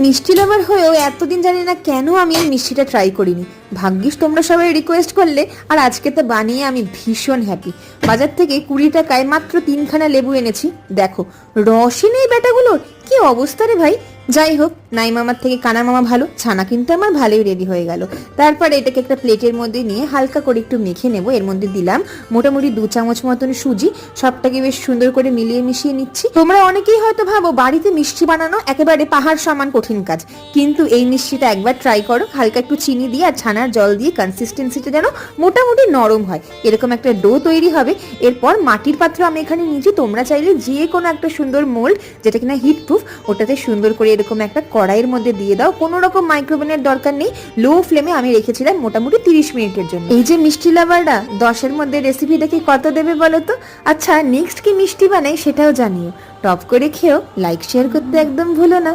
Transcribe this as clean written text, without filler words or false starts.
মিষ্টি লাভার হয়েও এতদিন জানি না কেন আমি এই মিষ্টিটা ট্রাই করিনি। ভাগ্যিস তোমরা সবাই রিকোয়েস্ট করলে, আর আজকে তো বানিয়ে আমি ভীষণ হ্যাপি। বাজার থেকে 20 টাকায় মাত্র 3খানা লেবু এনেছি। দেখো রসই নেই ব্যাটাগুলোর, কি অবস্থা রে ভাই। যাই হোক, নাই মামার থেকে কানা মামা ভালো, ছানা কিন্তু আমার ভালোই রেডি হয়ে গেল। তারপরে এটাকে একটা প্লেটের মধ্যে নিয়ে হালকা করে একটু মেখে নেব। এর মধ্যে দিলাম মোটামুটি 2 চামচ মতন সুজি, সবটাকে বেশ সুন্দর করে মিলিয়ে মিশিয়ে নিচ্ছি। তোমরা অনেকেই হয়তো ভাবো বাড়িতে মিষ্টি বানানো একেবারে পাহাড় সমান কঠিন কাজ, কিন্তু এই মিষ্টিটা একবার ট্রাই করো। হালকা একটু চিনি দিয়ে আর ছানার জল দিয়ে কনসিস্টেন্সিটা যেন মোটামুটি নরম হয়, এরকম একটা ডো তৈরি হবে। এরপর মাটির পাত্র আমি এখানে নিয়েছি, তোমরা চাইলে যে কোনো একটা সুন্দর মোল্ড যেটা কিনা হিট প্রুফ, ওটাতে সুন্দর করে এরকম একটা কড়াইয়ের মধ্যে দিয়ে দাও। কোনো রকম মাইক্রোওভেনের দরকার নেই, লো ফ্লেমে আমি রেখেছিলাম মোটামুটি 30 মিনিটের জন্য। এই যে মিষ্টি লাভাররা 10-এর মধ্যে রেসিপি দেখে কত দেবে বলো তো? আচ্ছা, নেক্সট কি মিষ্টি বানাই সেটাও জানিও। টপ করে খেও, লাইক শেয়ার করতে একদম ভুলো না।